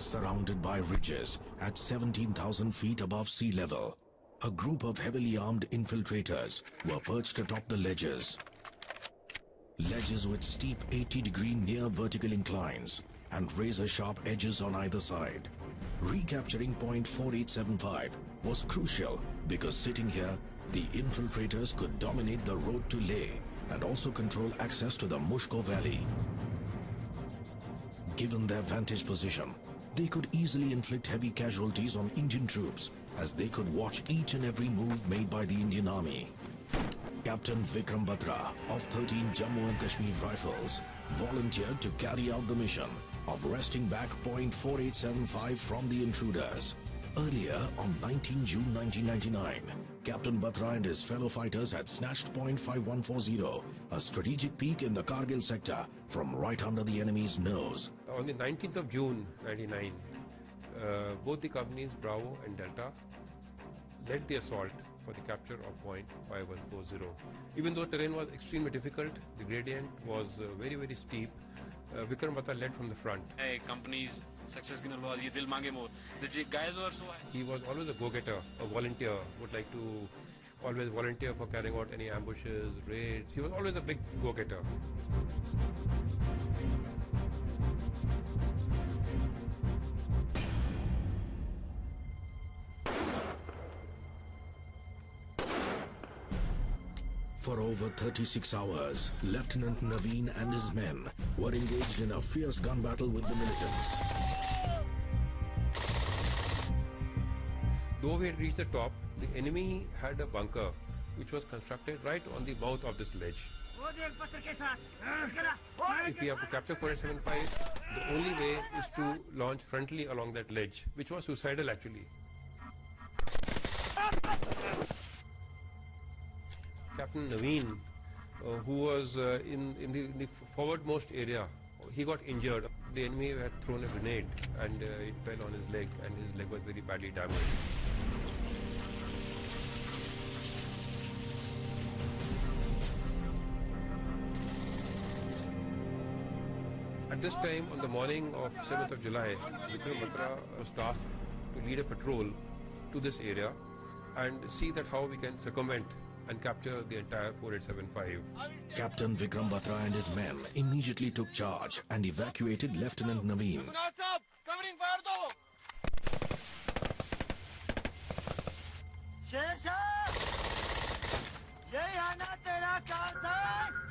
Surrounded by ridges at 17,000 feet above sea level, a group of heavily armed infiltrators were perched atop the ledges. Ledges with steep 80-degree near vertical inclines and razor-sharp edges on either side. Recapturing point 4875 was crucial because sitting here, the infiltrators could dominate the road to Leh and also control access to the Mushko Valley. Given their vantage position, they could easily inflict heavy casualties on Indian troops as they could watch each and every move made by the Indian Army. Captain Vikram Batra of 13 Jammu and Kashmir Rifles volunteered to carry out the mission of wresting back point 4875 from the intruders. Earlier, on 19 June 1999, Captain Batra and his fellow fighters had snatched point 5140, a strategic peak in the Kargil sector, from right under the enemy's nose. On the 19th of June 1999, both the companies Bravo and Delta led the assault for the capture of point 5140. Even though terrain was extremely difficult, the gradient was very, very steep, Vikram Batra led from the front. Companies success the guys were so. He was always a go-getter, a volunteer, would like to always volunteer for carrying out any ambushes, raids. He was always a big go-getter. For over 36 hours, Lieutenant Naveen and his men were engaged in a fierce gun battle with the militants. Though we had reached the top, the enemy had a bunker which was constructed right on the mouth of this ledge. If we have to capture 4875, the only way is to launch frontally along that ledge, which was suicidal actually. Captain Naveen, who was in the forwardmost area, he got injured. The enemy had thrown a grenade and it fell on his leg, and his leg was very badly damaged. At this time, on the morning of 7th of July, Vikram Batra was tasked to lead a patrol to this area and see that how we can circumvent and capture the entire 4875. Captain Vikram Batra and his men immediately took charge and evacuated Lieutenant Naveen.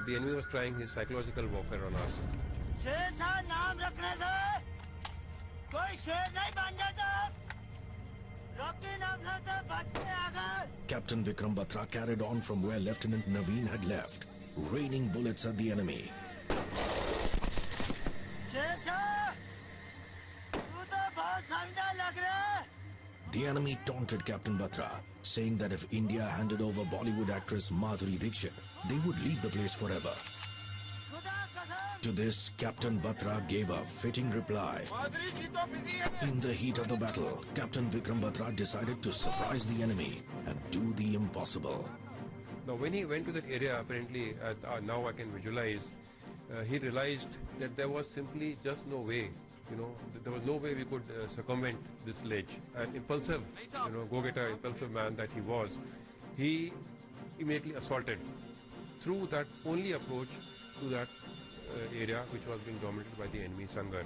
The enemy was trying his psychological warfare on us. Captain Vikram Batra carried on from where Lieutenant Naveen had left, raining bullets at the enemy. The enemy taunted Captain Batra, saying that if India handed over Bollywood actress Madhuri Dixit, they would leave the place forever. To this, Captain Batra gave a fitting reply. In the heat of the battle, Captain Vikram Batra decided to surprise the enemy and do the impossible. Now when he went to that area, apparently, now I can visualize, he realized that there was simply just no way. There was no way we could circumvent this ledge. An impulsive, go-getter, impulsive man that he was, he immediately assaulted through that only approach to that area which was being dominated by the enemy Sangar.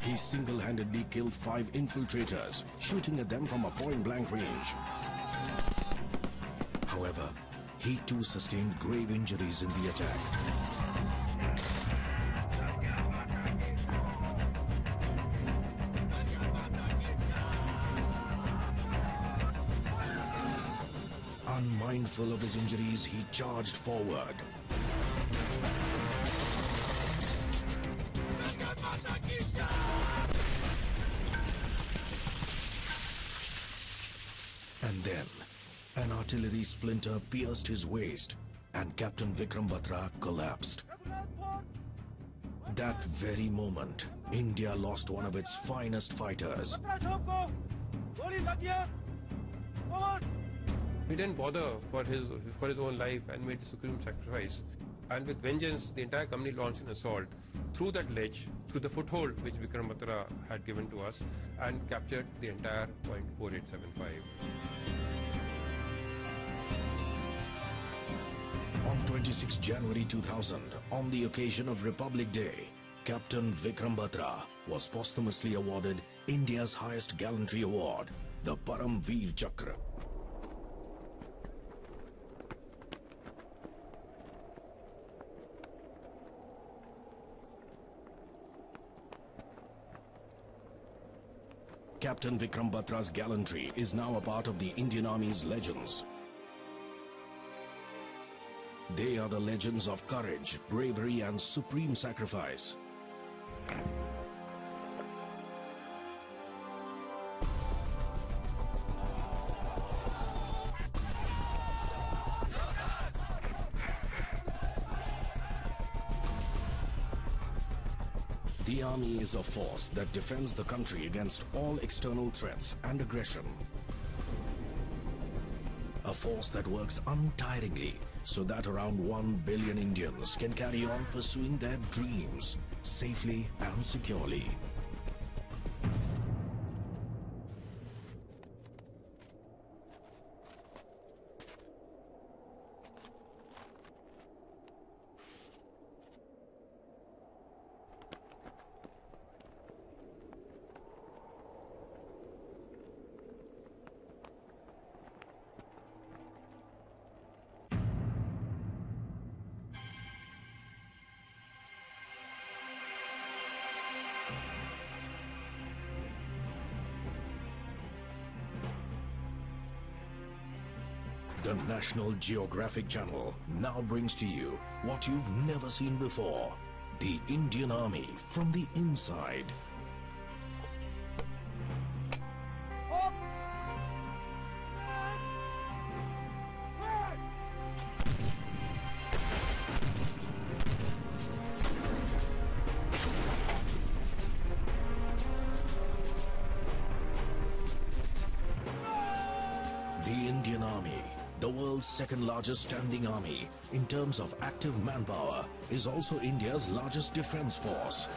He single-handedly killed 5 infiltrators, shooting at them from a point-blank range. However, he too sustained grave injuries in the attack. Unmindful of his injuries, he charged forward. And then, an artillery splinter pierced his waist, and Captain Vikram Batra collapsed. That very moment, India lost one of its finest fighters. He didn't bother for his own life and made the supreme sacrifice. And with vengeance, the entire company launched an assault through that ledge, through the foothold which Vikram Batra had given to us, and captured the entire .4875. On 26 January 2000, on the occasion of Republic Day, Captain Vikram Batra was posthumously awarded India's highest gallantry award, the Param Veer Chakra. Captain Vikram Batra's gallantry is now a part of the Indian Army's legends. They are the legends of courage, bravery, and supreme sacrifice. The Army is a force that defends the country against all external threats and aggression. A force that works untiringly so that around 1 billion Indians can carry on pursuing their dreams safely and securely. The National Geographic Channel now brings to you what you've never seen before. The Indian Army from the inside. The Indian Army, the world's second largest standing army in terms of active manpower, is also India's largest defense force.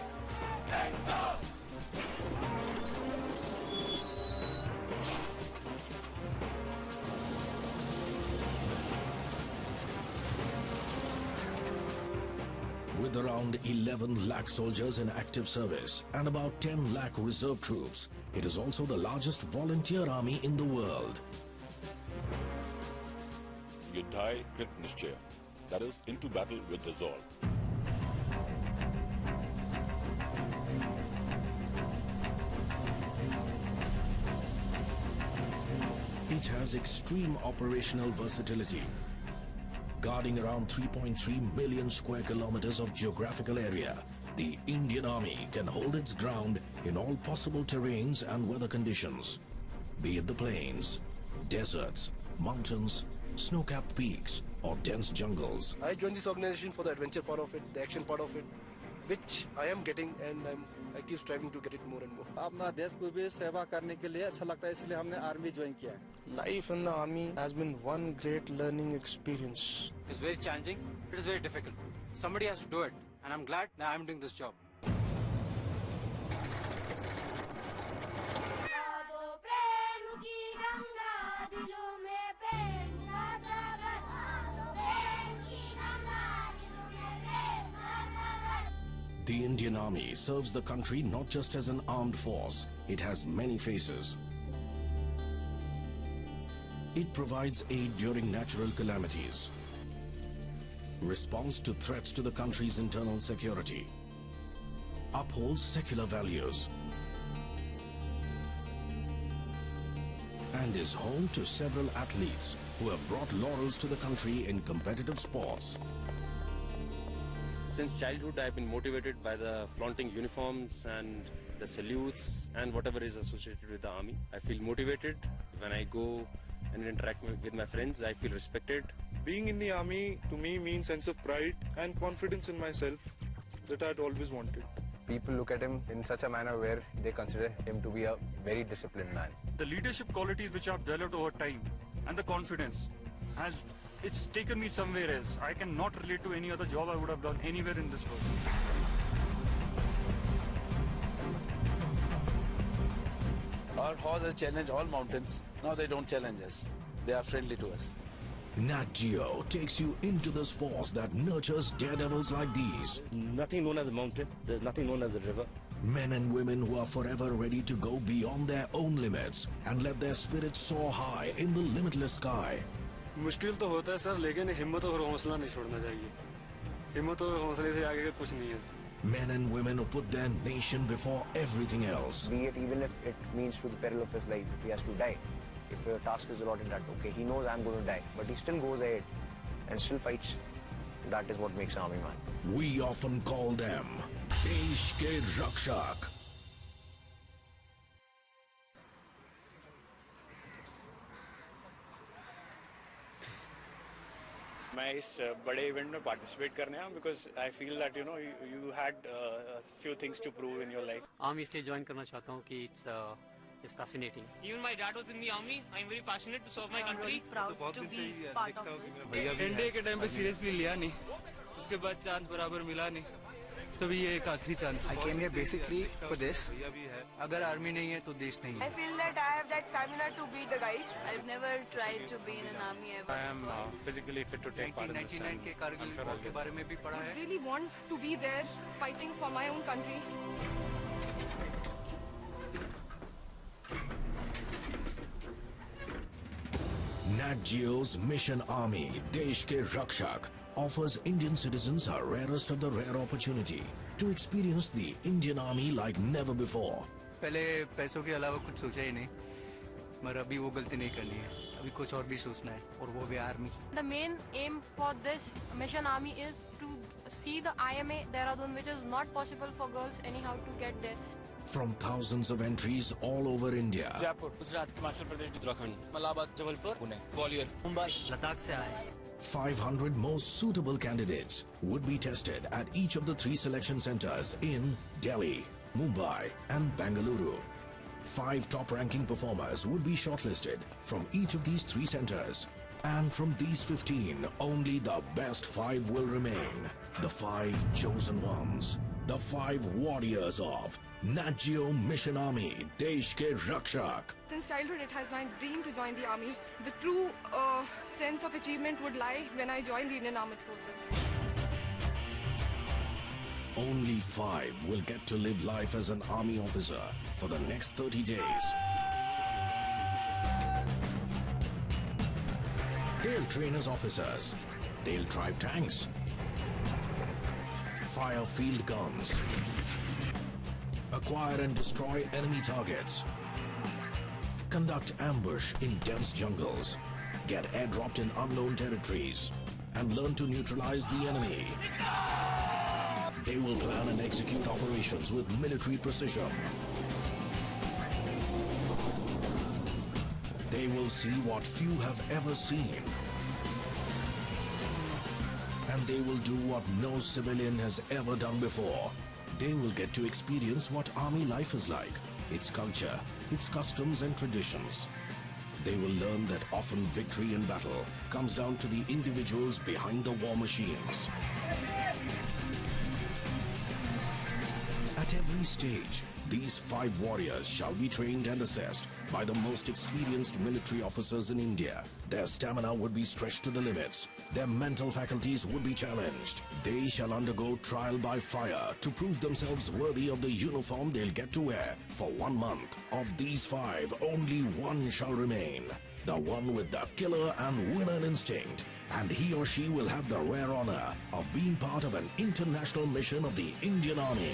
With around 11 lakh soldiers in active service and about 10 lakh reserve troops, it is also the largest volunteer army in the world. Yuddhai Krit Nishchaya, that is, into battle with resolve. It has extreme operational versatility. Guarding around 3.3 million square kilometers of geographical area, the Indian Army can hold its ground in all possible terrains and weather conditions, be it the plains, deserts, mountains, snow-capped peaks, or dense jungles. I joined this organization for the adventure part of it, the action part of it, which I am getting, and I keep striving to get it more and more. अपना देश को भी सेवा करने के लिए अच्छा लगता है, इसलिए हमने आर्मी ज्वाइन किया है. Life in the army has been one great learning experience. It's very challenging. It is very difficult. Somebody has to do it, and I'm glad that I'm doing this job. The Indian Army serves the country not just as an armed force, it has many faces. It provides aid during natural calamities, responds to threats to the country's internal security, upholds secular values, and is home to several athletes who have brought laurels to the country in competitive sports. Since childhood, I've been motivated by the flaunting uniforms and the salutes and whatever is associated with the army. I feel motivated when I go and interact with my friends. I feel respected. Being in the army to me means sense of pride and confidence in myself that I'd always wanted. People look at him in such a manner where they consider him to be a very disciplined man. The leadership qualities which I've developed over time and the confidence it's taken me somewhere else. I cannot relate to any other job I would have done anywhere in this world. Our horse has challenged all mountains. Now they don't challenge us. They are friendly to us. NAT Geo takes you into this force that nurtures daredevils like these. Nothing known as a mountain. There's nothing known as a river. Men and women who are forever ready to go beyond their own limits and let their spirits soar high in the limitless sky. मुश्किल तो होता है sir, लेकिन हिम्मत और हौसला नहीं छोड़ना चाहिए. हिम्मत और हौसले से आगे कुछ नहीं है. Men and women who put their nation before everything else. Be it even if it means to the peril of his life, if he has to die. If a task is allotted that, okay, he knows I'm going to die, but he still goes ahead and still fights. That is what makes an army man. We often call them Desh Ke Rakshak. मैं इस बड़े event में participate करने आया because I feel that you know you had few things to prove in your life. Army इसलिए join करना चाहता हूँ कि it's fascinating. Even my dad was in the army. I'm very passionate to serve my country. Proud to be part of this. NDA के time पे seriously लिया नहीं, उसके बाद चांस बराबर मिला नहीं, तभी ये एक आखिरी chance. I came here basically for this. अगर आर्मी नहीं है तो देश नहीं है. I feel that I have that stamina to beat the guys. I've never tried to be in an army ever. I am physically fit to take part in this. 1999 के Kargil war के बारे में भी पढ़ा है. I really want to be there fighting for my own country. NAT Geo's Mission Army, Desh Ke Rakshak, offers Indian citizens a rarest of the rare opportunity to experience the Indian Army like never before. पहले पैसों के अलावा कुछ सोचा ही नहीं, मगर अभी वो गलती नहीं करनी है. अभी कुछ और भी सोचना है, और वो भी army. The main aim for this Mission Army is to see the IMA Dehradun, which is not possible for girls anyhow to get there. From thousands of entries all over India, Jaipur, Gujarat, Himachal Pradesh, Uttarakhand, मलाबाद, जबलपुर, पुणे, ग्वालियर, मुंबई, लद्दाख से आए. 500 most suitable candidates would be tested at each of the 3 selection centers in Delhi, Mumbai and Bengaluru. 5 top-ranking performers would be shortlisted from each of these 3 centers. And from these 15, only the best 5 will remain. The 5 chosen ones. The 5 warriors of NAT Geo Mission Army, Desh Ke Rakshak. Since childhood, it has my dream to join the army. The true sense of achievement would lie when I join the Indian Armed Forces. Only 5 will get to live life as an army officer for the next 30 days. They'll train as officers. They'll drive tanks, fire field guns, acquire and destroy enemy targets, conduct ambush in dense jungles, get airdropped in unknown territories, and learn to neutralize the enemy. They will plan and execute operations with military precision. They will see what few have ever seen. And they will do what no civilian has ever done before. They will get to experience what army life is like, its culture, its customs and traditions. They will learn that often victory in battle comes down to the individuals behind the war machines. At every stage, these 5 warriors shall be trained and assessed by the most experienced military officers in India. Their stamina would be stretched to the limits. Their mental faculties would be challenged. They shall undergo trial by fire to prove themselves worthy of the uniform they'll get to wear for 1 month. Of these 5, only one shall remain. The one with the killer and winner instinct. And he or she will have the rare honor of being part of an international mission of the Indian Army.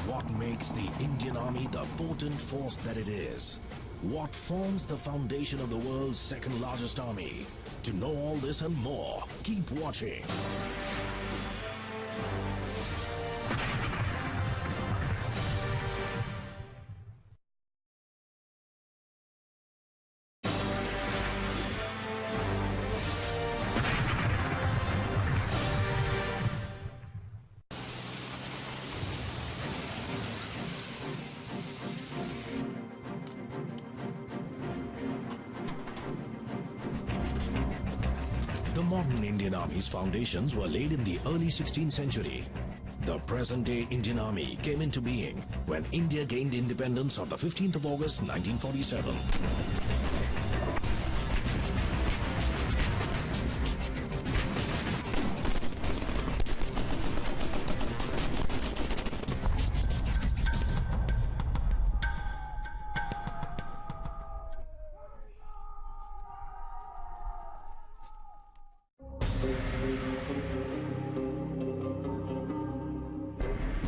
What makes the Indian Army the potent force that it is? What forms the foundation of the world's second largest army? To know all this and more, keep watching. modern Indian Army's foundations were laid in the early 16th century. The present-day Indian Army came into being when India gained independence on the 15th of August 1947.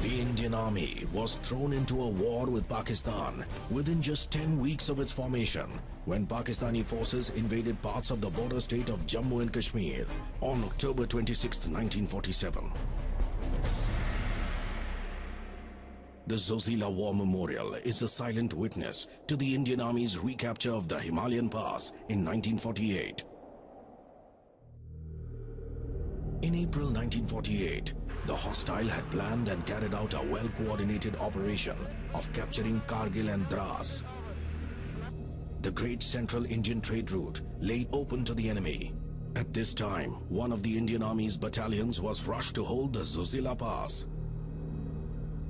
The Indian Army was thrown into a war with Pakistan within just 10 weeks of its formation, when Pakistani forces invaded parts of the border state of Jammu and Kashmir on October 26, 1947. The Zozila War Memorial is a silent witness to the Indian Army's recapture of the Himalayan Pass in 1948. In April 1948, the hostile had planned and carried out a well-coordinated operation of capturing Kargil and Dras. The great central Indian trade route lay open to the enemy. At this time, one of the Indian Army's battalions was rushed to hold the Zozila Pass.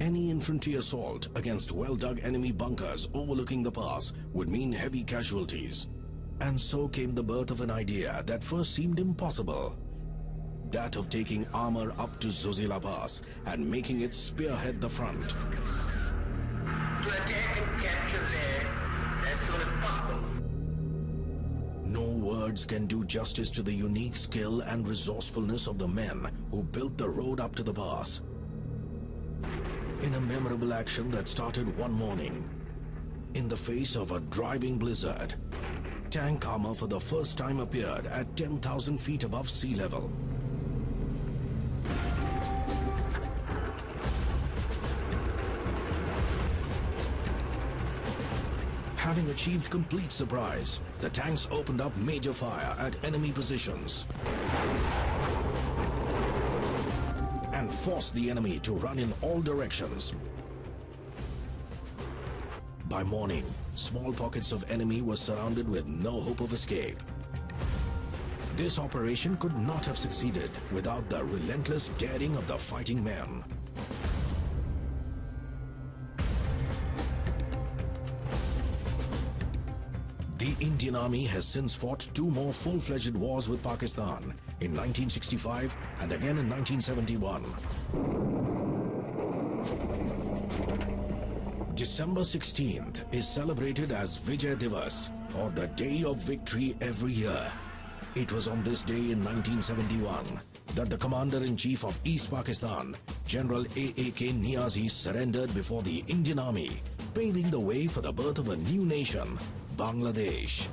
Any infantry assault against well-dug enemy bunkers overlooking the pass would mean heavy casualties. And so came the birth of an idea that first seemed impossible. That of taking armor up to Zozila Pass and making it spearhead the front. To attack and capture there as soon as possible. No words can do justice to the unique skill and resourcefulness of the men who built the road up to the pass. In a memorable action that started one morning, in the face of a driving blizzard, tank armor for the first time appeared at 10,000 feet above sea level. Having achieved complete surprise, the tanks opened up major fire at enemy positions and forced the enemy to run in all directions. By morning, small pockets of enemy were surrounded with no hope of escape. This operation could not have succeeded without the relentless daring of the fighting men. The Indian Army has since fought two more full-fledged wars with Pakistan in 1965 and again in 1971. December 16th is celebrated as Vijay Divas, or the Day of Victory, every year. It was on this day in 1971 that the Commander-in-Chief of East Pakistan, General A.A.K. Niazi, surrendered before the Indian Army, paving the way for the birth of a new nation, Bangladesh.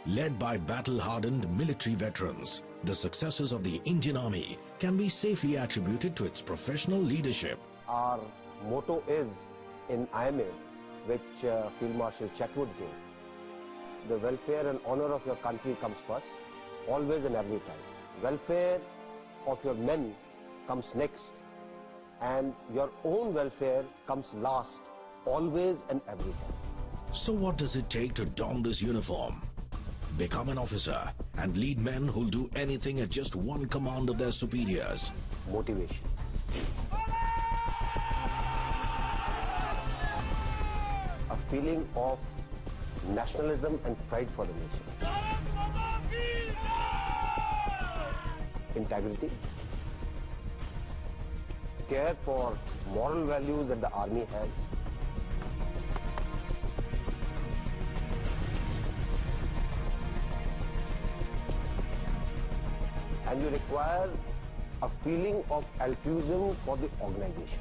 Led by battle-hardened military veterans, the successes of the Indian Army can be safely attributed to its professional leadership. Our motto is in IMA, which Field Marshal Chetwood gave, the welfare and honor of your country comes first, always and every time. Welfare of your men comes next, and your own welfare comes last, always and every time. So what does it take to don this uniform? Become an officer and lead men who'll do anything at just one command of their superiors. Motivation. A feeling of nationalism and pride for the nation. Integrity. Care for moral values that the army has. And you require a feeling of altruism for the organization.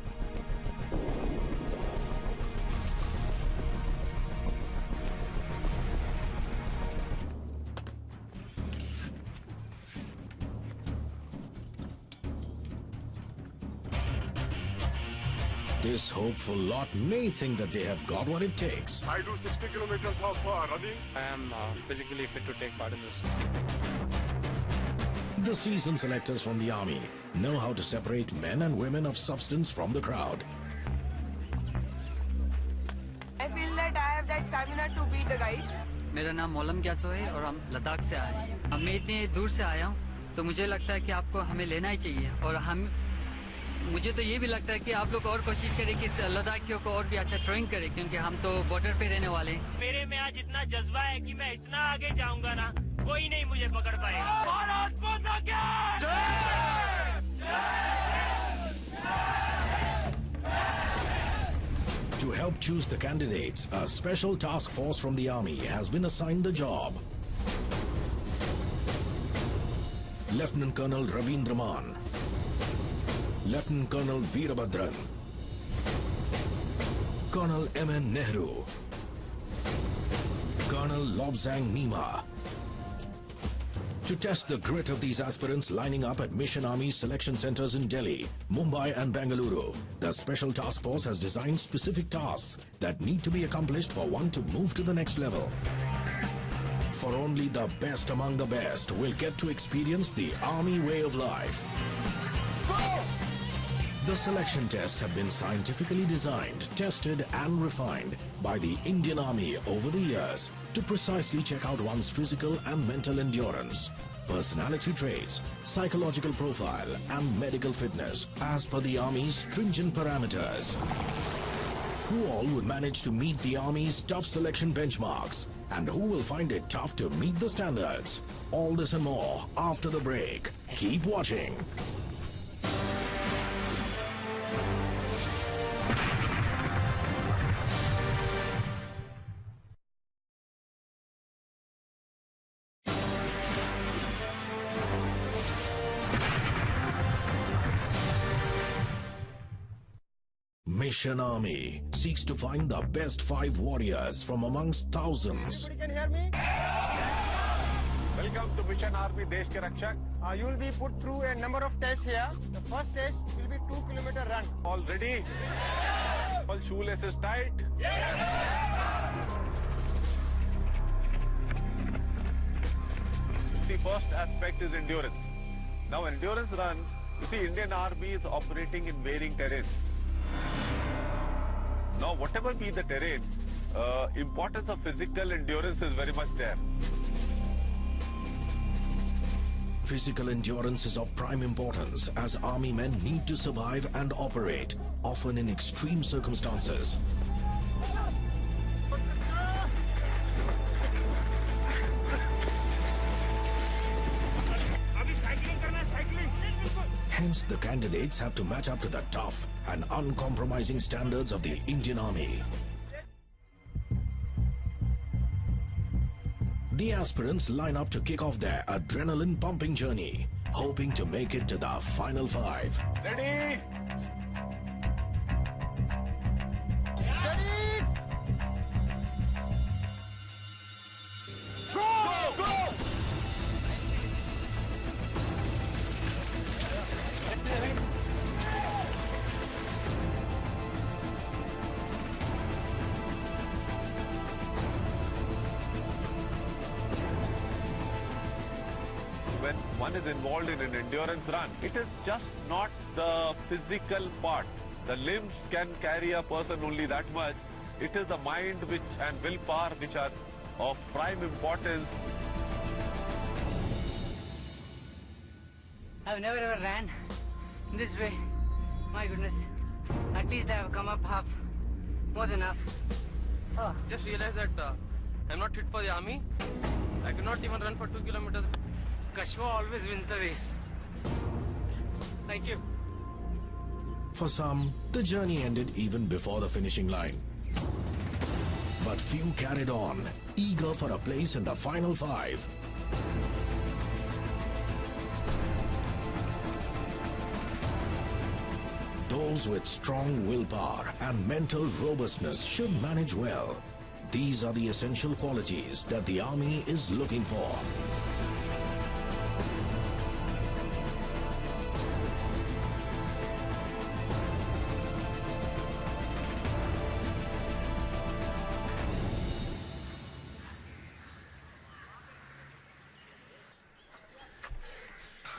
This hopeful lot may think that they have got what it takes. I do 60 kilometers of running. I am physically fit to take part in this. The seasoned selectors from the army know how to separate men and women of substance from the crowd. I feel that I have that stamina to beat the guys. मेरा नाम मोलम ग्याचो है और हम लद्दाख से आए हैं। मैं इतनी दूर से आया हूँ तो मुझे लगता है कि आपको हमें लेना ही चाहिए और मुझे तो ये भी लगता है कि आप लोग और कोशिश करें कि लद्दाखियों को और भी अच्छा ट्रेनिंग करें क्योंकि हम तो बॉर्डर पे रहने वाले हैं। मेरे में आज इतना जज्बा है कि मैं इतना आगे जाऊंगा ना, कोई नहीं मुझे पकड़ पाएगा। भारत माता की जय! To help choose the candidates, a special task force from the army has been assigned the job. Lieutenant Colonel Ravindra Man, Lieutenant Colonel Veerabhadran, Colonel M.N. Nehru, Colonel Lobsang Nima. To test the grit of these aspirants lining up at Mission Army selection centers in Delhi, Mumbai and Bengaluru, the Special Task Force has designed specific tasks that need to be accomplished for one to move to the next level. For only the best among the best will get to experience the Army way of life. The selection tests have been scientifically designed, tested and refined by the Indian Army over the years to precisely check out one's physical and mental endurance, personality traits, psychological profile and medical fitness as per the Army's stringent parameters. Who all would manage to meet the Army's tough selection benchmarks and who will find it tough to meet the standards? All this and more after the break. Keep watching. Mission Army seeks to find the best 5 warriors from amongst thousands. Everybody can hear me? Welcome to Mission Army Desh Ke Rakshak. You will be put through a number of tests here. The first test will be 2-kilometer run. All ready? All shoelaces tight? The first aspect is endurance. Now endurance run, you see Indian Army is operating in varying terrains. Now whatever be the terrain, importance of physical endurance is very much there. Physical endurance is of prime importance as army men need to survive and operate, often in extreme circumstances. Hence, the candidates have to match up to the tough and uncompromising standards of the Indian Army. The aspirants line up to kick off their adrenaline-pumping journey, hoping to make it to the final 5. Ready? Steady! Go! Go! When one is involved in an endurance run, it is just not the physical part. The limbs can carry a person only that much. It is the mind and willpower which are of prime importance. I've never ever ran this way. My goodness. At least I have come up half. More than half. Oh. Just realized that I'm not fit for the army. I cannot even run for 2 kilometers. Kashwa always wins the race. Thank you. For some, the journey ended even before the finishing line. But few carried on, eager for a place in the final 5. Those with strong willpower and mental robustness should manage well. These are the essential qualities that the Army is looking for.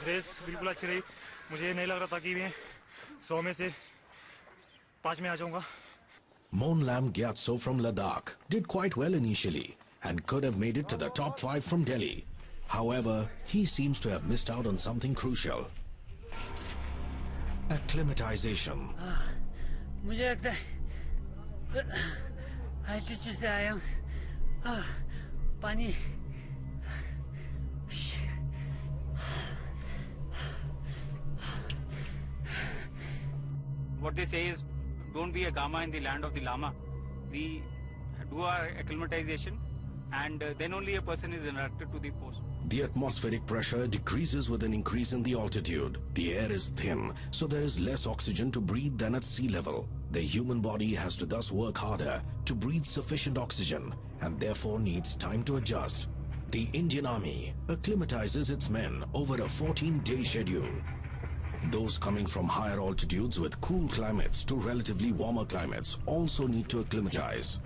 Race बिल्कुल अच्छी रही. मुझे नहीं लग रहा था कि मैं 100 में से 5 में आ जाऊंगा. Monlam Gyatso from Ladakh did quite well initially and could have made it to the top 5 from Delhi. However, he seems to have missed out on something crucial. Acclimatization. मुझे लगता है altitude से आया हूँ. पानी. What they say is, don't be a Gama in the land of the Lama. We do our acclimatization, and then only a person is inducted to the post. The atmospheric pressure decreases with an increase in the altitude. The air is thin, so there is less oxygen to breathe than at sea level. The human body has to thus work harder to breathe sufficient oxygen and therefore needs time to adjust. The Indian Army acclimatizes its men over a 14-day schedule. Those coming from higher altitudes with cool climates to relatively warmer climates also need to acclimatize.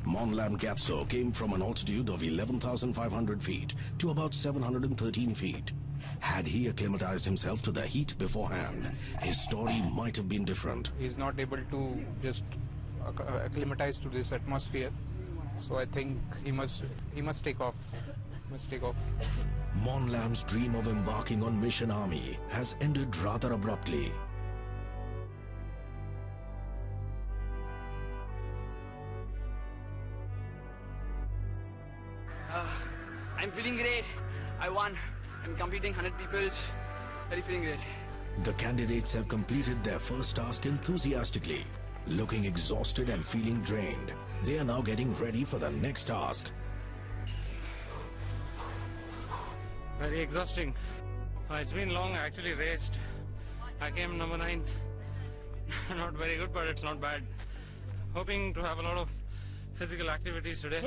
Monlam Gyatso came from an altitude of 11,500 feet to about 713 feet. Had he acclimatized himself to the heat beforehand, his story might have been different. He's not able to just acclimatize to this atmosphere, so I think he must take off. Monlam's dream of embarking on Mission Army has ended rather abruptly. I'm feeling great. I won. I'm completing 100 people's. Very feeling great. The candidates have completed their first task enthusiastically. Looking exhausted and feeling drained, they are now getting ready for the next task. Very exhausting. It's been long. I actually raced. I came number 9. Not very good, but it's not bad. Hoping to have a lot of physical activities today.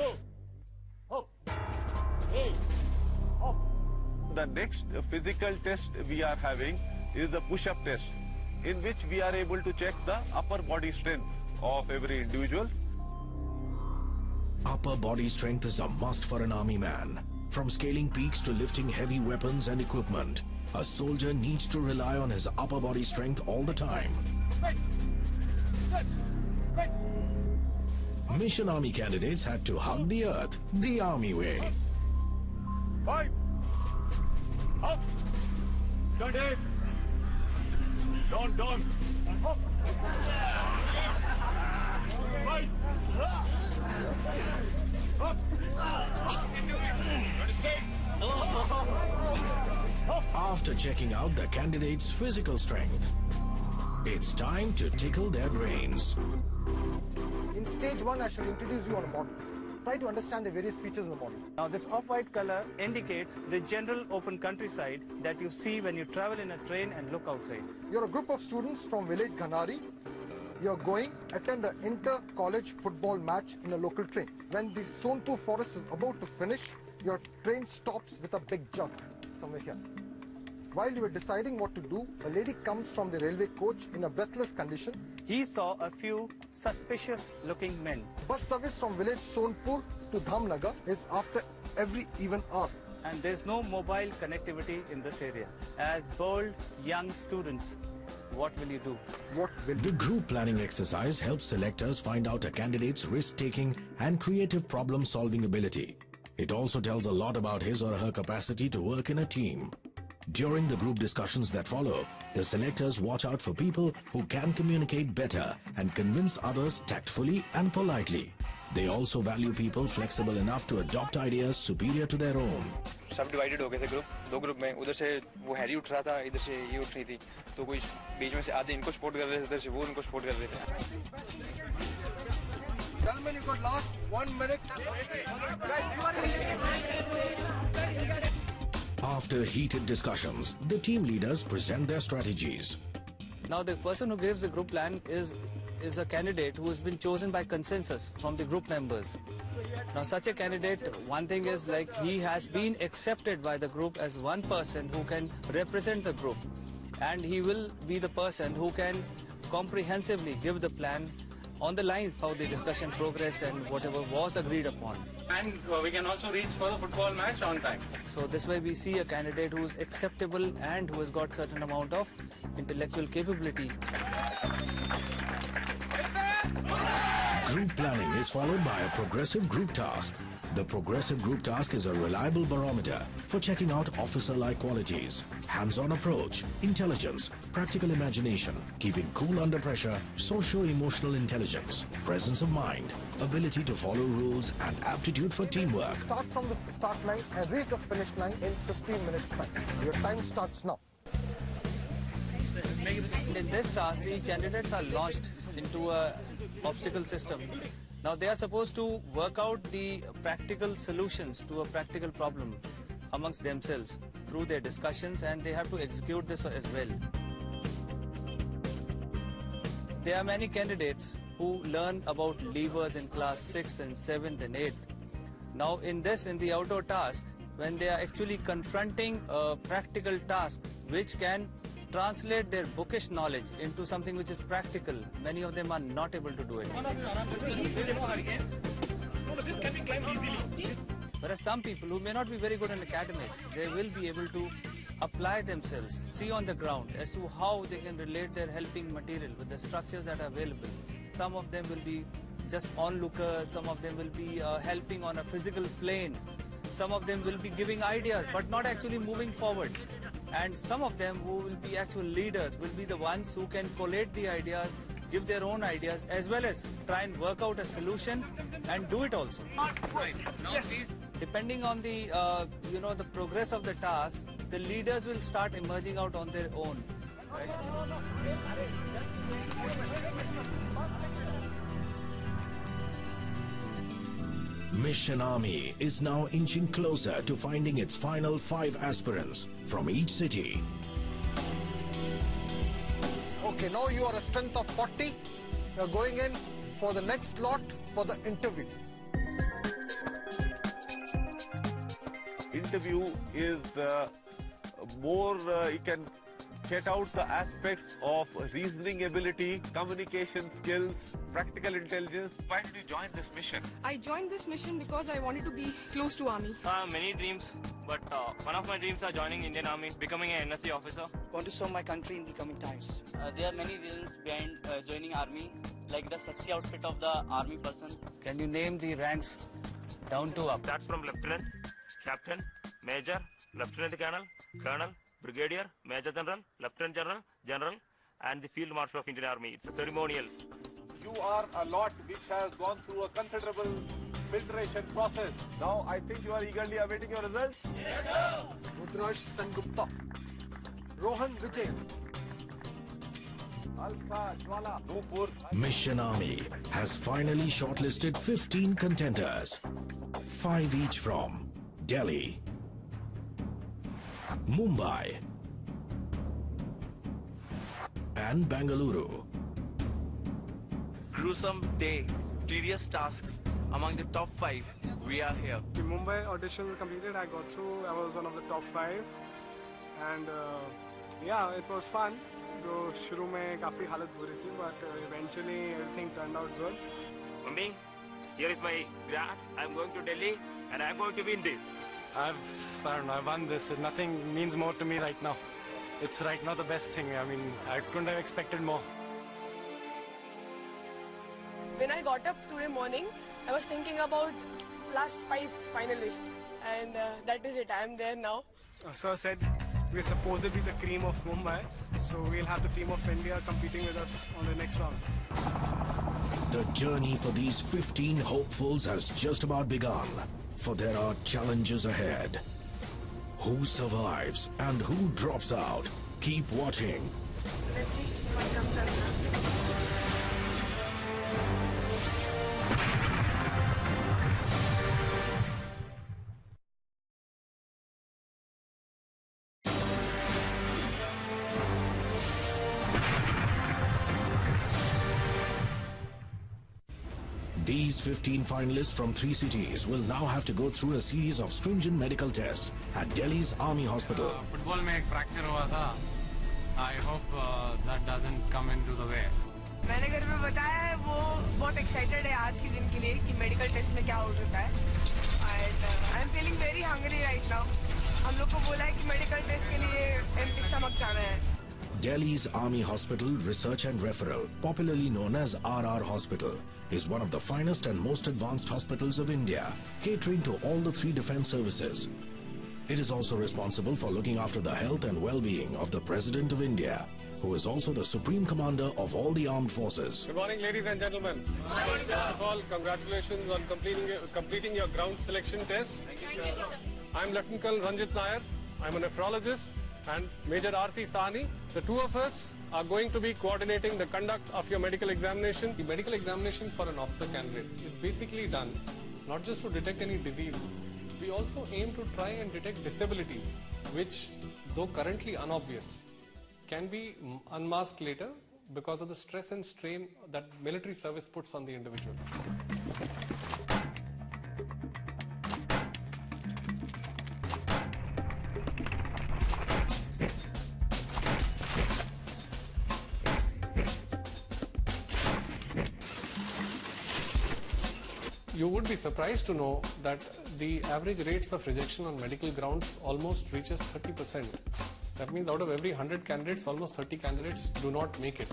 The next physical test we are having is the push-up test, in which we are able to check the upper body strength of every individual. Upper body strength is a must for an army man. From scaling peaks to lifting heavy weapons and equipment, a soldier needs to rely on his upper body strength all the time. Mission Army candidates had to hug the earth the army way. Fight! Up! Stand! Down! Up! Fight! Up! After checking out the candidates' physical strength, it's time to tickle their brains. In stage 1, I shall introduce you on a model. Try to understand the various features of the model. Now this off-white color indicates the general open countryside that you see when you travel in a train and look outside. You're a group of students from village Ghanari. You're going to attend an inter-college football match in a local train. When the Sonpur forest is about to finish, your train stops with a big jump somewhere here. While you were deciding what to do, a lady comes from the railway coach in a breathless condition. He saw a few suspicious-looking men. Bus service from village Sonpur to Dhamnagar is after every even hour. And there's no mobile connectivity in this area. As bold young students, what will you do? The group planning exercise helps selectors find out a candidate's risk-taking and creative problem-solving ability. It also tells a lot about his or her capacity to work in a team. During the group discussions that follow, the selectors watch out for people who can communicate better and convince others tactfully and politely. They also value people flexible enough to adopt ideas superior to their own. सब divided हो गए थे group, 2 group में. उधर से वो Harry उठ रहा था, इधर से ये उठ रही थी. तो कोई बीच में से आधे इनको सपोर्ट कर रहे थे, इधर से वो इनको सपोर्ट कर रहे थे. Gentlemen, you got last 1 minute. After heated discussions, the team leaders present their strategies. Now the person who gives the group plan is a candidate who has been chosen by consensus from the group members. Now such a candidate, one thing is like he has been accepted by the group as one person who can represent the group, and he will be the person who can comprehensively give the plan on the lines how the discussion progressed and whatever was agreed upon. And we can also reach for the football match on time. So this way we see a candidate who is acceptable and who has got certain amount of intellectual capability. Group planning is followed by a progressive group task. The progressive group task is a reliable barometer for checking out officer-like qualities, hands-on approach, intelligence, practical imagination, keeping cool under pressure, socio-emotional intelligence, presence of mind, ability to follow rules, and aptitude for teamwork. Start from the start line and reach the finish line in 15 minutes time. Your time starts now. In this task, the candidates are launched into a obstacle system. Now they are supposed to work out the practical solutions to a practical problem amongst themselves through their discussions, and they have to execute this as well. There are many candidates who learn about levers in class 6th and 7th and 8th. Now in the outdoor task, when they are actually confronting a practical task which can translate their bookish knowledge into something which is practical, many of them are not able to do it. This can be climbed easily. Whereas some people who may not be very good in academics, they will be able to apply themselves, see on the ground as to how they can relate their helping material with the structures that are available. Some of them will be just onlookers, some of them will be helping on a physical plane, some of them will be giving ideas but not actually moving forward. And some of them who will be actual leaders will be the ones who can collate the ideas, give their own ideas, as well as try and work out a solution and do it also. Depending on the the progress of the task, the leaders will start emerging out on their own. Right? Mission Army is now inching closer to finding its final 5 aspirants from each city. Okay, now you are a strength of 40. You are going in for the next lot for the interview. Interview is more, you can get out the aspects of reasoning ability, communication skills, practical intelligence. Why did you join this mission? I joined this mission because I wanted to be close to Army. Many dreams, but one of my dreams are joining Indian Army, becoming an NSC officer. Want to serve my country in the coming times. There are many reasons behind joining Army, like the sexy outfit of the Army person. Can you name the ranks down to up? That's from Lieutenant, Captain, Major, Lieutenant Colonel, Colonel, Brigadier, Major General, Lieutenant General, General, and the Field Marshal of Indian Army. It's a ceremonial. You are a lot which has gone through a considerable filtration process. Now I think you are eagerly awaiting your results. Yes, sir. Rudrash Sengupta, Rohan Vijay, Alka Jwala, Nupur. Mission Army has finally shortlisted 15 contenders, 5 each from Delhi, Mumbai, and Bengaluru. Gruesome day, tedious tasks. Among the top 5, we are here. The Mumbai audition completed, I got through. I was one of the top 5, and yeah, it was fun. Though shuru mein kafi halat buri thi, but eventually everything turned out good. Mummy, here is my grad. I'm going to Delhi, and I'm going to win this. I don't know, I won this. Nothing means more to me right now. It's right now the best thing. I mean, I couldn't have expected more. When I got up today morning, I was thinking about last 5 finalists, and that is it. I am there now. Sir said we're supposedly the cream of Mumbai, so we'll have the cream of India competing with us on the next round. The journey for these 15 hopefuls has just about begun, for there are challenges ahead. Who survives and who drops out? Keep watching. Let's see what comes out now. These 15 finalists from 3 cities will now have to go through a series of stringent medical tests at Delhi's Army Hospital. Football में एक fracture हुआ था. I hope that doesn't come into the way. मैंने घर में बताया है, वो बहुत एक्साइटेड है आज के दिन के लिए कि मेडिकल टेस्ट में क्या आउट होता है. And I am feeling very hungry right now. हम लोग को बोला है कि मेडिकल टेस्ट के लिए एम्प्टी स्टमक जाना है. Delhi's Army Hospital Research and Referral, popularly known as RR Hospital, is one of the finest and most advanced hospitals of India, catering to all the 3 defense services. It is also responsible for looking after the health and well-being of the President of India, who is also the Supreme Commander of all the armed forces. Good morning, ladies and gentlemen. First of all, congratulations on completing your ground selection test. Thank you, sir. I'm Lieutenant Colonel Ranjit Nair. I'm a nephrologist, and Major Aarti Sahni. The 2 of us are going to be coordinating the conduct of your medical examination. The medical examination for an officer candidate is basically done not just to detect any disease. We also aim to try and detect disabilities, which, though currently unobvious, can be unmasked later because of the stress and strain that military service puts on the individual. You would be surprised to know that the average rates of rejection on medical grounds almost reaches 30%. That means out of every 100 candidates, almost 30 candidates do not make it.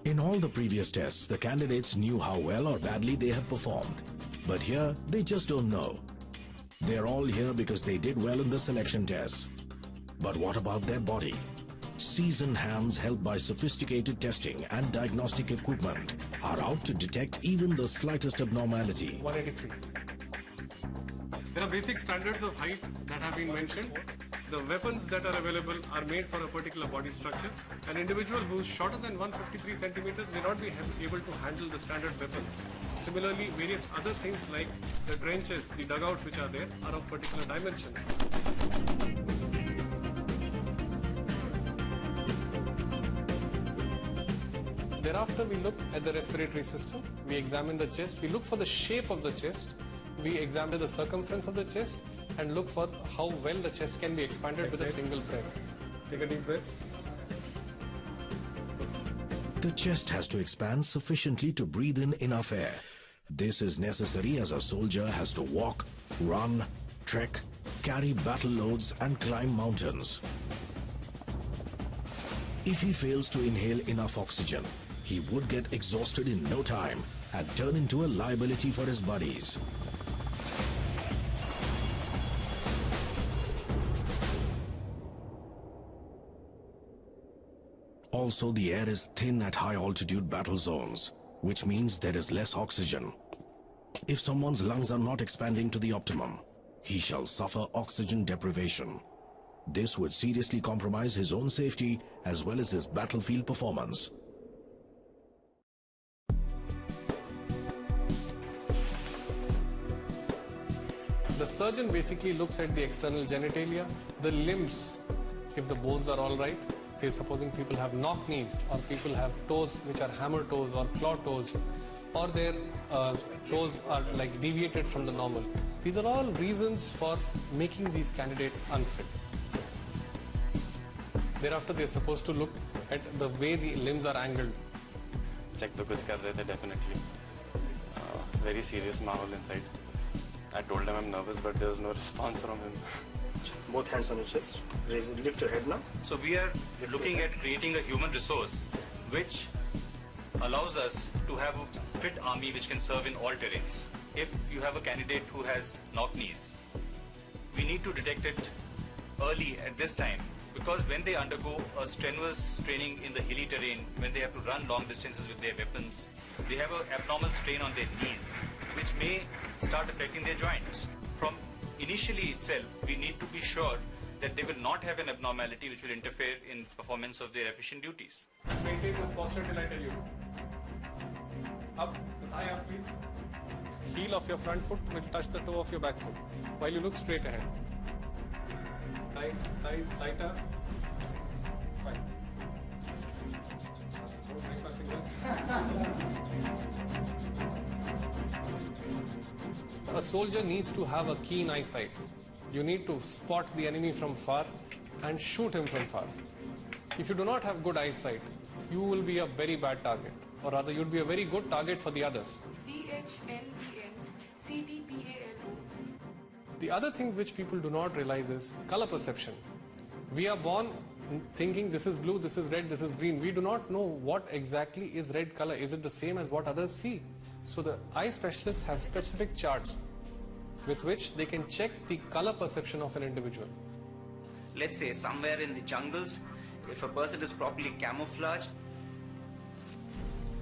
In all the previous tests, the candidates knew how well or badly they have performed. But here, they just don't know. They're all here because they did well in the selection tests. But what about their body? Seasoned hands helped by sophisticated testing and diagnostic equipment are out to detect even the slightest abnormality. 183. There are basic standards of height that have been mentioned. The weapons that are available are made for a particular body structure. An individual who is shorter than 153 centimeters may not be able to handle the standard weapons. Similarly, various other things like the trenches, the dugouts which are there, are of particular dimensions. Thereafter, we look at the respiratory system. We examine the chest. We look for the shape of the chest. We examine the circumference of the chest and look for how well the chest can be expanded with a single breath. Take a deep breath. The chest has to expand sufficiently to breathe in enough air. This is necessary as a soldier has to walk, run, trek, carry battle loads and climb mountains. If he fails to inhale enough oxygen, he would get exhausted in no time and turn into a liability for his buddies. Also, the air is thin at high-altitude battle zones, which means there is less oxygen. If someone's lungs are not expanding to the optimum, he shall suffer oxygen deprivation. This would seriously compromise his own safety as well as his battlefield performance. The surgeon basically looks at the external genitalia, the limbs, if the bones are all right. Say supposing people have knock knees, or people have toes which are hammer toes or claw toes, or their toes are like deviated from the normal. These are all reasons for making these candidates unfit. Thereafter, they are supposed to look at the way the limbs are angled. Check to kuch kar rahe the, definitely. Very serious mahal inside. I told him I'm nervous, but there was no response from him. Both hands on your chest. Raise, lift your head now. So we are looking at creating a human resource which allows us to have a fit army which can serve in all terrains. If you have a candidate who has knock knees, we need to detect it early at this time, because when they undergo a strenuous training in the hilly terrain, when they have to run long distances with their weapons, they have an abnormal strain on their knees, which may start affecting their joints. From initially itself, we need to be sure that they will not have an abnormality which will interfere in performance of their efficient duties. Maintain this posture till I tell you to. Up, the thigh up please. Heel of your front foot will touch the toe of your back foot while you look straight ahead. Tight, tight, tighter. Fine. A soldier needs to have a keen eyesight. You need to spot the enemy from far and shoot him from far. If you do not have good eyesight, you will be a very bad target, or rather you'd be a very good target for the others. DHLENCTPALO. The other things which people do not realize is color perception. We are born thinking this is blue, this is red, this is green. We do not know what exactly is red color. Is it the same as what others see? So the eye specialists have specific charts with which they can check the color perception of an individual. Let's say somewhere in the jungles, if a person is properly camouflaged.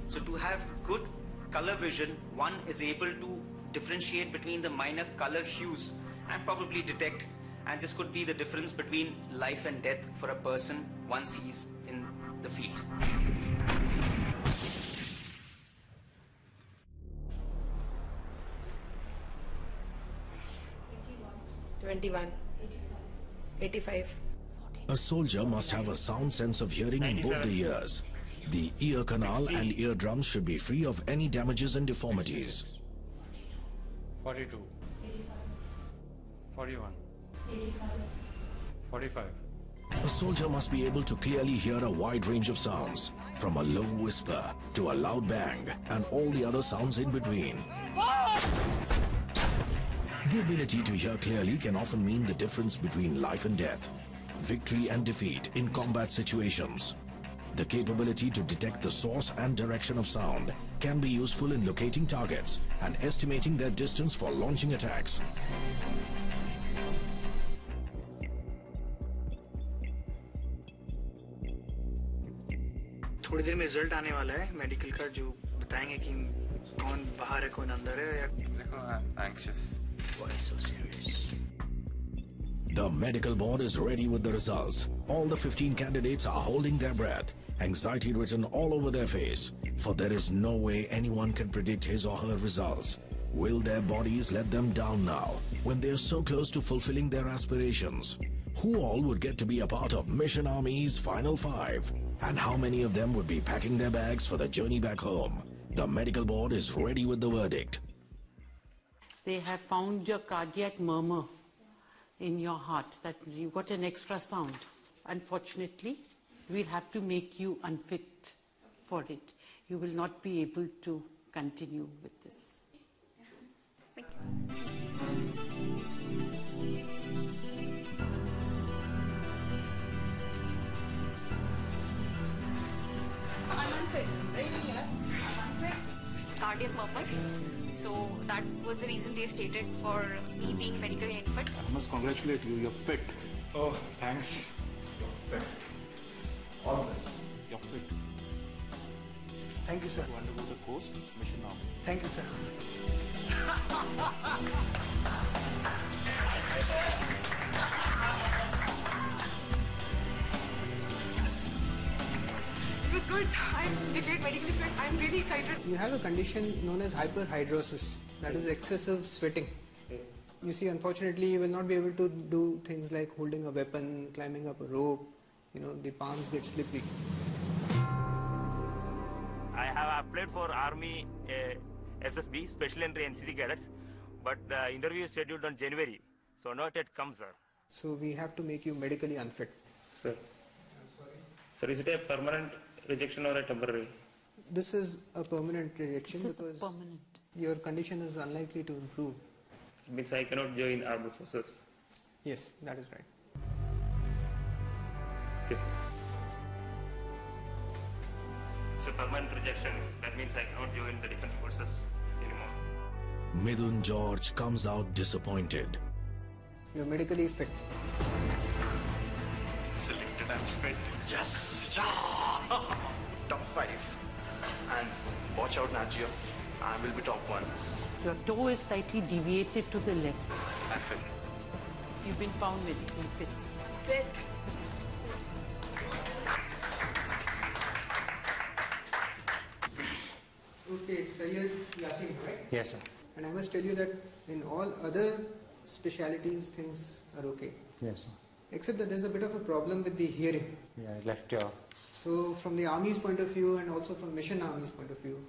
So to have good color vision, one is able to differentiate between the minor color hues and probably detect, and this could be the difference between life and death for a person once he's in the field. $21, $85. A soldier must have a sound sense of hearing in both the ears. The ear canal and eardrums should be free of any damages and deformities. 42. 41. 45. A soldier must be able to clearly hear a wide range of sounds, from a low whisper to a loud bang and all the other sounds in between. The ability to hear clearly can often mean the difference between life and death, victory and defeat in combat situations. The capability to detect the source and direction of sound can be useful in locating targets and estimating their distance for launching attacks. थोड़ी देर में result आने वाला है medical का, जो बताएंगे कि कौन बाहर है कौन अंदर है या देखो anxious. Why so serious? The medical board is ready with the results. All the 15 candidates are holding their breath, anxiety written all over their face, for there is no way anyone can predict his or her results. Will their bodies let them down now, when they are so close to fulfilling their aspirations? Who all would get to be a part of Mission Army's Final 5? And how many of them would be packing their bags for the journey back home? The medical board is ready with the verdict. They have found your cardiac murmur in your heart, that you got an extra sound. Unfortunately, we'll have to make you unfit for it. You will not be able to continue with this. Thank you. I'm unfit. Cardiac murmur. So that was the reason they stated for me being medically unfit. I must congratulate you. You're fit. Oh, thanks. You're fit. All the best. You're fit. Thank you, sir. To undergo the course, Mission Army. Thank you, sir. It was good. I'm declared medically fit. I'm really excited. You have a condition known as hyperhidrosis, that is excessive sweating. You see, unfortunately, you will not be able to do things like holding a weapon, climbing up a rope. You know, the palms get slippery. I have applied for Army SSB, Special Entry NCC Cadets, but the interview is scheduled on January, so not yet come, sir. So we have to make you medically unfit. Sir. Sir, is it a permanent rejection or a temporary? This is a permanent rejection This is because permanent. your condition is unlikely to improve. It means I cannot join armed forces. Yes, that is right. Okay, sir. It's a permanent rejection. That means I cannot join the defense forces anymore. Midun George comes out disappointed. You're medically fit. Selected and fit. Yes! Yeah! Top 5. And watch out, NAT Geo. I will be top 1. Your toe is slightly deviated to the left. And fit. You've been found medically fit. Fit. Okay, Sayyid Yasin, right? Yes, sir. And I must tell you that in all other specialities, things are okay. Yes, sir. Except that there's a bit of a problem with the hearing. Yeah, left ear. So from the Army's point of view and also from Mission Army's point of view,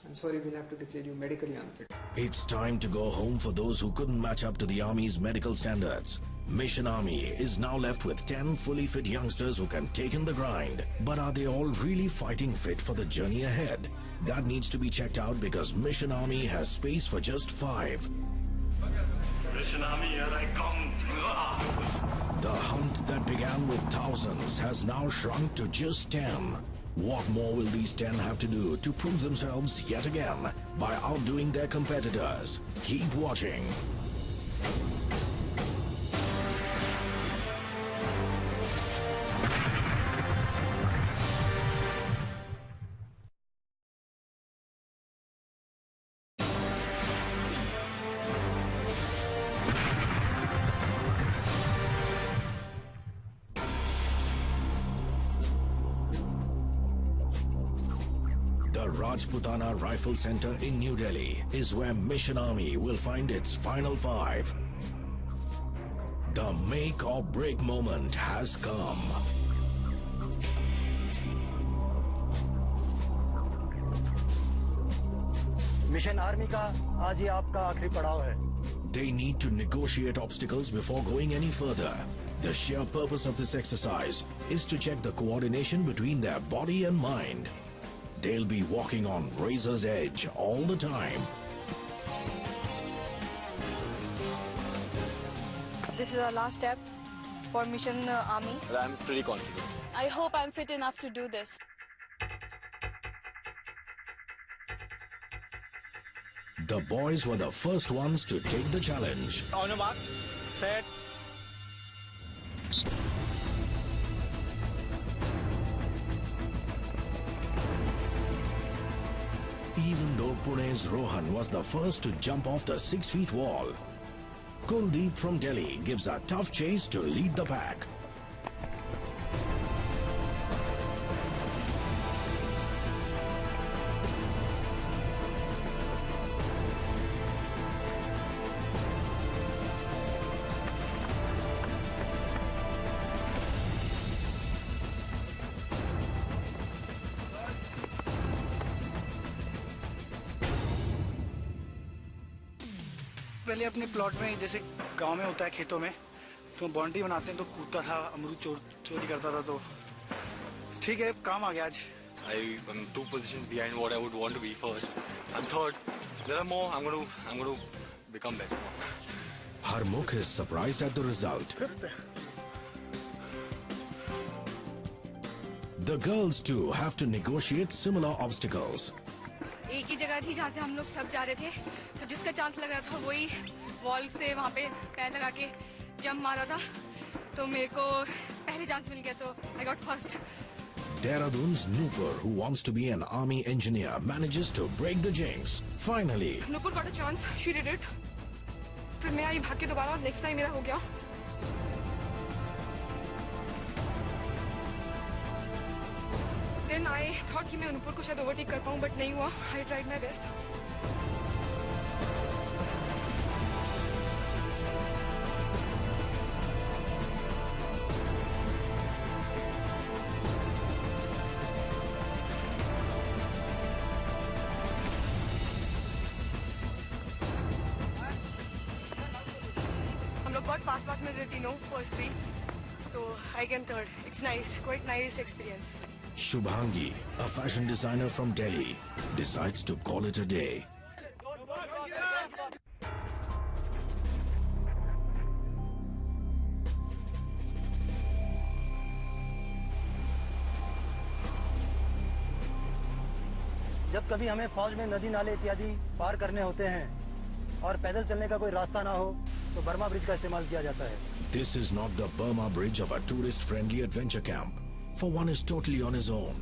I'm sorry, we'll have to declare you medically unfit. It's time to go home for those who couldn't match up to the Army's medical standards. Mission Army is now left with 10 fully fit youngsters who can take in the grind. But are they all really fighting fit for the journey ahead? That needs to be checked out because Mission Army has space for just 5. Mission Army, here I come. The hunt that began with thousands has now shrunk to just 10. What more will these 10 have to do to prove themselves yet again by outdoing their competitors? Keep watching. The Rajputana Rifle Center in New Delhi is where Mission Army will find its final 5. The make or break moment has come. Mission army का आज ये आपका आखिरी पड़ाव है. They need to negotiate obstacles before going any further. The sheer purpose of this exercise is to check the coordination between their body and mind. They'll be walking on razor's edge all the time. This is our last step for Mission Army. I'm pretty confident. I hope I'm fit enough to do this. The boys were the first ones to take the challenge. On your marks, set. Even though Pune's Rohan was the first to jump off the 6-feet wall, Kuldeep from Delhi gives a tough chase to lead the pack. पहले अपने plot में जैसे गांव में होता है खेतों में तो बाउंड्री बनाते हैं तो कूदता था अमरूद चोरी करता था तो ठीक है काम आ गया आज. I'm 2 positions behind what I would want to be first. I'm third. There are more. I'm going to become better. Harmukh is surprised at the result. The girls too have to negotiate similar obstacles. एक ही जगह थी जहाँ से हम लोग सब जा रहे थे, तो जिसका चांस लग रहा था वही वॉल से वहाँ पे पैर लगा के जंप मारा था, तो मेरे को पहले चांस मिल गया तो I got first. Dehradun's Nupur, who wants to be an army engineer, manages to break the jinx. Finally, Nupur got a chance, she did it. फिर मैं आई भाग के दोबारा और नेक्स्ट टाइम मेरा हो गया. Then I thought कि मैं नुपुर को शायद ओवरटेक कर पाऊँ, but नहीं हुआ. I tried my best. हम लोग बहुत पास में थे तीनों, first 3. तो I came third. It's nice, quite nice experience. Shubhangi, a fashion designer from Delhi, decides to call it a day. जब कभी हमें फौज में नदी नाले इत्यादि पार करने होते हैं और पैदल चलने का कोई रास्ता ना हो तो बर्मा ब्रिज का इस्तेमाल किया जाता है. This is not the Burma Bridge of a tourist-friendly adventure camp. For one is totally on his own.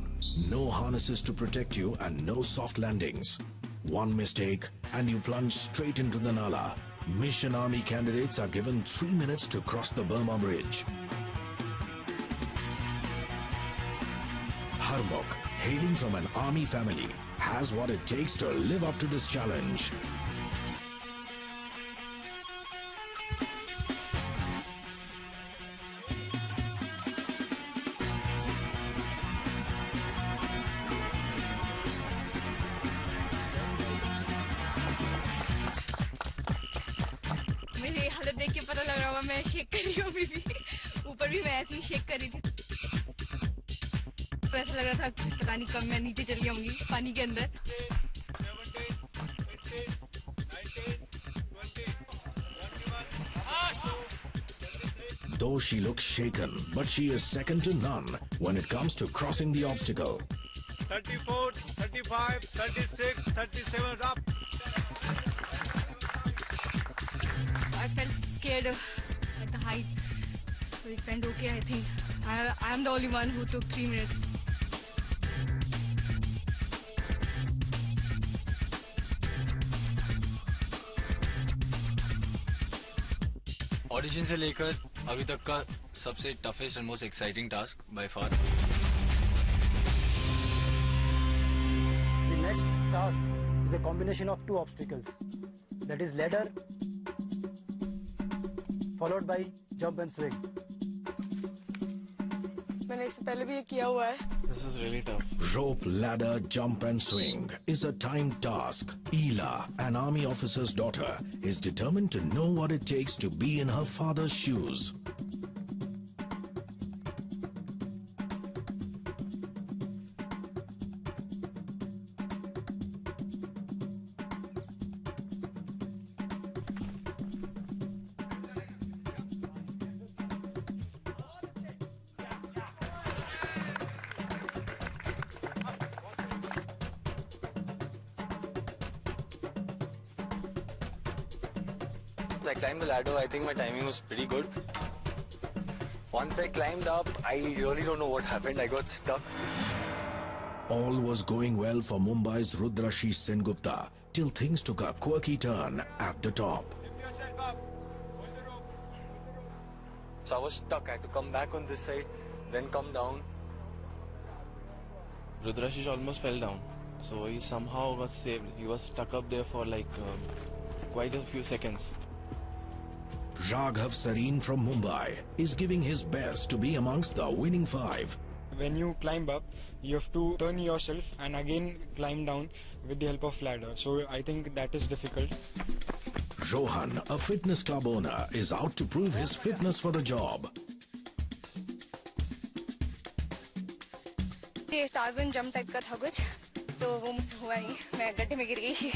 No harnesses to protect you and no soft landings. One mistake and you plunge straight into the Nala. Mission Army candidates are given 3 minutes to cross the Burma Bridge. Harmukh, hailing from an army family, has what it takes to live up to this challenge. मेरी हालत देख के पता लग रहा होगा मैं shake कर रही हूँ अभी भी ऊपर भी मैं ऐसे ही शेक कर रही थी तो ऐसा लग रहा था पता नहीं कब मैं नीचे चली जाऊंगी पानी के अंदर Though she looks shaken, but she is second to none when it comes to crossing the obstacle. 34, 35, 36, 37, up. I felt scared at the height. So it went okay, I think. I am the only one who took 3 minutes. Audition से लेकर अभी तक का सबसे toughest and most exciting task by far. The next task is a combination of 2 obstacles. That is ladder followed by jump and swing. मैंने इससे पहले भी ये किया हुआ है. This is really tough. Rope, ladder, jump and swing is a timed task. Ela, an army officer's daughter, is determined to know what it takes to be in her father's shoes. I climbed the ladder. I think my timing was pretty good. Once I climbed up, I really don't know what happened. I got stuck. All was going well for Mumbai's Rudrashish Sengupta till things took a quirky turn at the top. So I was stuck. I had to come back on this side, then come down. Rudrashish almost fell down, so he somehow was saved. He was stuck up there for like quite a few seconds. Raghav Sareen from Mumbai is giving his best to be amongst the winning 5. When you climb up, you have to turn yourself and again climb down with the help of ladder. So I think that is difficult. Rohan, a fitness club owner, is out to prove his fitness for the job. ये Tarzan jump type का था कुछ तो वो मुझसे हुआ नहीं मैं गड्ढे में गिर गई.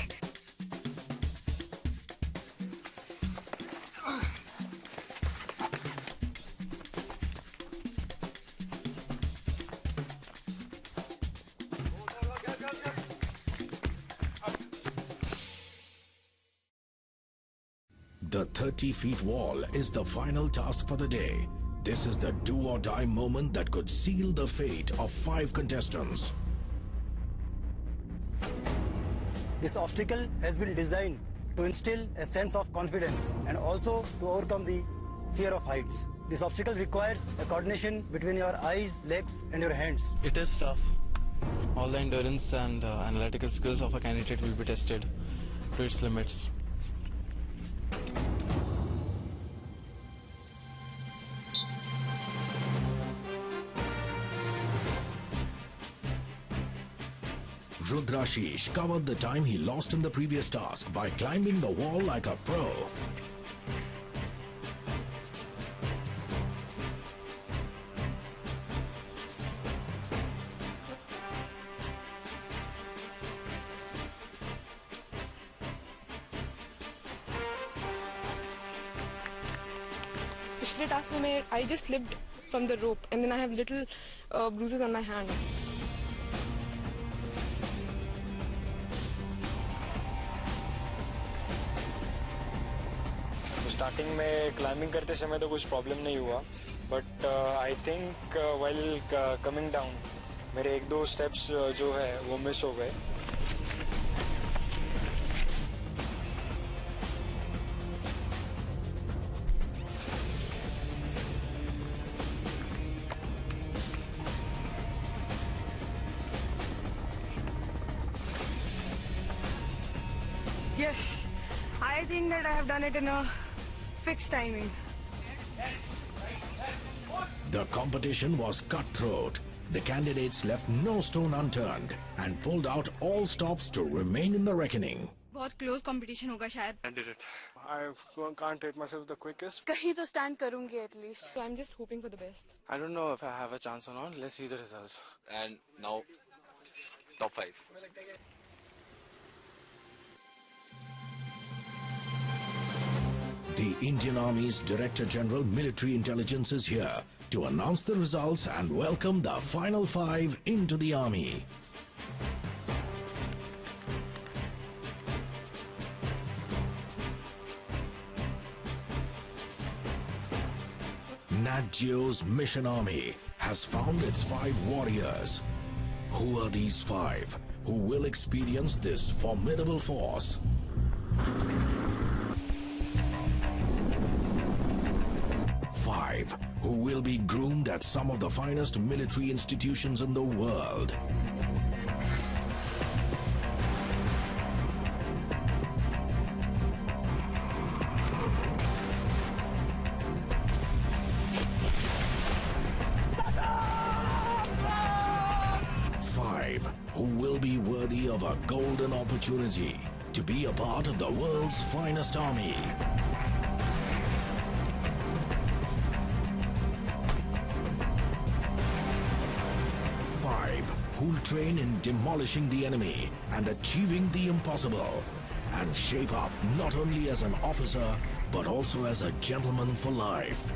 The 30-feet wall is the final task for the day. This is the do-or-die moment that could seal the fate of 5 contestants. This obstacle has been designed to instill a sense of confidence and also to overcome the fear of heights. This obstacle requires a coordination between your eyes, legs and your hands. It is tough. All the endurance and analytical skills of a candidate will be tested to its limits. Rudrashish covered the time he lost in the previous task by climbing the wall like a pro. पिछले task में I just slipped from the rope and then I have little bruises on my hand. Starting में climbing करते समय तो कुछ problem नहीं हुआ but I think while coming down मेरे 1-2 स्टेप्स जो है वो मिस हो गए. Yes, I think that I have done it in a fixed timing. The competition was cutthroat. The candidates left no stone unturned and pulled out all stops to remain in the reckoning. बहुत close competition होगा शायद. I did it. I can't rate myself the quickest. कहीं तो stand करूँगी at least. So I'm just hoping for the best. I don't know if I have a chance or not. Let's see the results. And now, top 5. The Indian Army's Director General Military Intelligence is here to announce the results and welcome the final 5 into the Army. NAT Geo's Mission Army has found its 5 warriors. Who are these 5 who will experience this formidable force? Five who will be groomed at some of the finest military institutions in the world. Five who will be worthy of a golden opportunity to be a part of the world's finest army. Who'll train in demolishing the enemy and achieving the impossible, and shape up not only as an officer but also as a gentleman for life.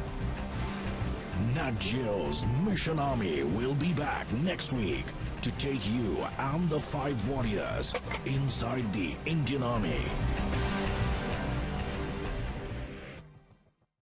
NAT Geo's Mission Army will be back next week to take you and the 5 warriors inside the Indian Army.